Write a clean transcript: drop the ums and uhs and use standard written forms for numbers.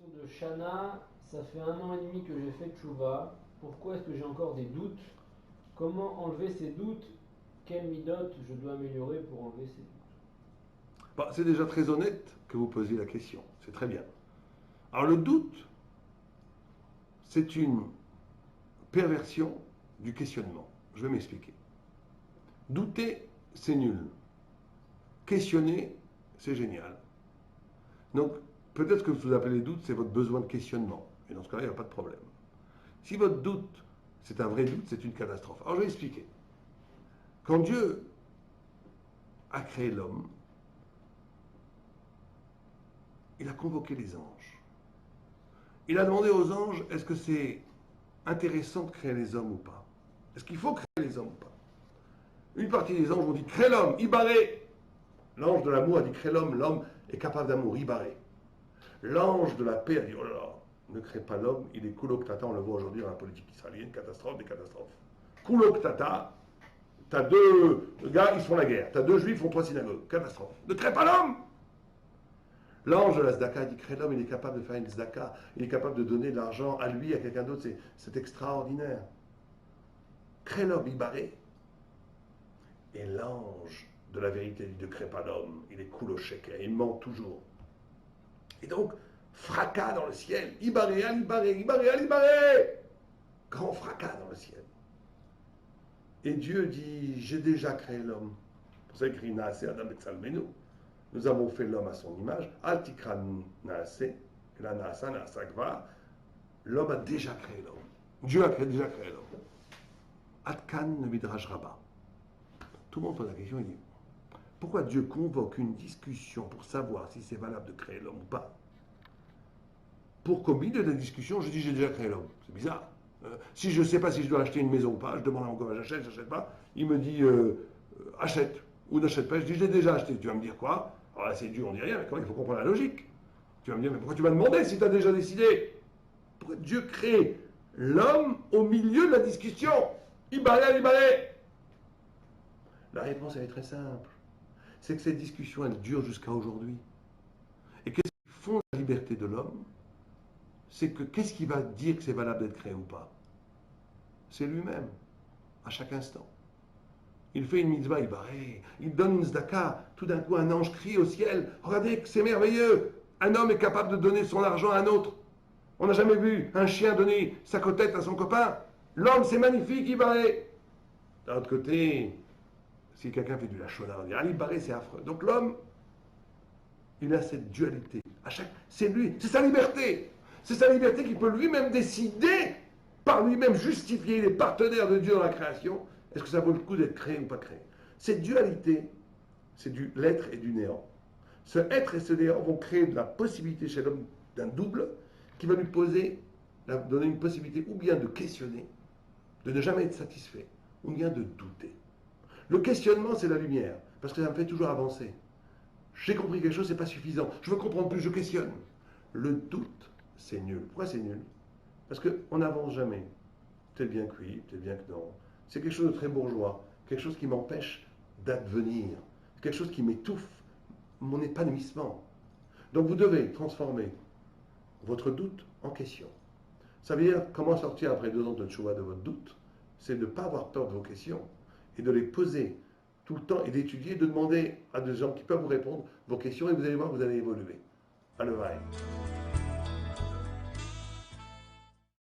de Shana, ça fait 1 an et demi que j'ai fait Tchouva. Pourquoi est-ce que j'ai encore des doutes? Comment enlever ces doutes? Quelle midot je dois améliorer pour enlever ces doutes? Bon, c'est déjà très honnête que vous posiez la question. C'est très bien. Alors le doute, c'est une perversion du questionnement. Je vais m'expliquer. Douter, c'est nul. Questionner, c'est génial. Donc, peut-être que vous appelez doute, c'est votre besoin de questionnement. Et dans ce cas-là, il n'y a pas de problème. Si votre doute, c'est un vrai doute, c'est une catastrophe. Alors, je vais expliquer. Quand Dieu a créé l'homme, il a convoqué les anges. Il a demandé aux anges, est-ce que c'est intéressant de créer les hommes ou pas? Est-ce qu'il faut créer les hommes ou pas? Une partie des anges ont dit, crée l'homme, Ibaré. L'ange de l'amour a dit, crée l'homme, l'homme est capable d'amour, Ibaré. L'ange de la paix a dit, oh là là, ne crée pas l'homme, il est Kulok-Tata, on le voit aujourd'hui dans la politique israélienne, catastrophe des catastrophes. Kulok-Tata, t'as deux gars, ils se font la guerre, t'as deux juifs, ils font 3 synagogues, catastrophe. Ne crée pas l'homme! L'ange de la Zdaka a dit, crée l'homme, il est capable de faire une Zdaka, il est capable de donner de l'argent à lui, à quelqu'un d'autre, c'est extraordinaire. Crée l'homme, Ibaré. Et l'ange de la vérité dit, ne crée pas l'homme, il est Kuloshek, il ment toujours. Et donc, fracas dans le ciel. Ibaré, Alibaré, Ibaré, Alibaré. Grand fracas dans le ciel. Et Dieu dit, j'ai déjà créé l'homme. Pour ça, il écrit Naase Adam et Salmenu. Nous avons fait l'homme à son image. Altikran Naase, et la Naasa, Naasakva. L'homme a déjà créé l'homme. Dieu a déjà créé l'homme. Atkan ne midrash Rabba. Tout le monde pose la question, il dit, pourquoi Dieu convoque une discussion pour savoir si c'est valable de créer l'homme ou pas? Pour qu'au milieu de la discussion, je dis j'ai déjà créé l'homme. C'est bizarre. Si je ne sais pas si je dois acheter une maison ou pas, je demande à mon copain, j'achète pas. Il me dit achète ou n'achète pas. Je dis je l'ai déjà acheté. Tu vas me dire quoi? Alors là c'est dur, on dit rien, mais quand même, il faut comprendre la logique. Tu vas me dire mais pourquoi tu m'as demandé si tu as déjà décidé? Pourquoi Dieu crée l'homme au milieu de la discussion? Ibaré, Ibaré. La réponse elle est très simple. C'est que cette discussion elle dure jusqu'à aujourd'hui. Et qu'est-ce qui fonde la liberté de l'homme? C'est que qu'est-ce qui va dire que c'est valable d'être créé ou pas? C'est lui-même, à chaque instant. Il fait une mitzvah, il donne une zdaka, tout d'un coup un ange crie au ciel, regardez que c'est merveilleux, un homme est capable de donner son argent à un autre. On n'a jamais vu un chien donner sa côtelette à son copain. L'homme c'est magnifique, Ibaré. D'un autre côté, si quelqu'un fait du lachona, on dit, ah, Ibaré c'est affreux. Donc l'homme, il a cette dualité. C'est lui, c'est sa liberté. C'est sa liberté qu'il peut lui-même décider, par lui-même justifier, il est partenaire de Dieu dans la création. Est-ce que ça vaut le coup d'être créé ou pas créé? Cette dualité, c'est du l'être et du néant. Ce être et ce néant vont créer de la possibilité chez l'homme d'un double qui va lui donner une possibilité ou bien de questionner, de ne jamais être satisfait, ou bien de douter. Le questionnement, c'est la lumière, parce que ça me fait toujours avancer. J'ai compris quelque chose, c'est pas suffisant. Je veux comprendre plus, je questionne. Le doute, c'est nul. Pourquoi c'est nul? Parce qu'on n'avance jamais. Peut-être bien que oui, peut-être bien que non. C'est quelque chose de très bourgeois, quelque chose qui m'empêche d'advenir, quelque chose qui m'étouffe mon épanouissement. Donc vous devez transformer votre doute en question. Ça veut dire comment sortir après 2 ans de tchouva de votre doute, c'est de ne pas avoir peur de vos questions et de les poser tout le temps et d'étudier, de demander à des gens qui peuvent vous répondre vos questions et vous allez voir, vous allez évoluer. Alleluia.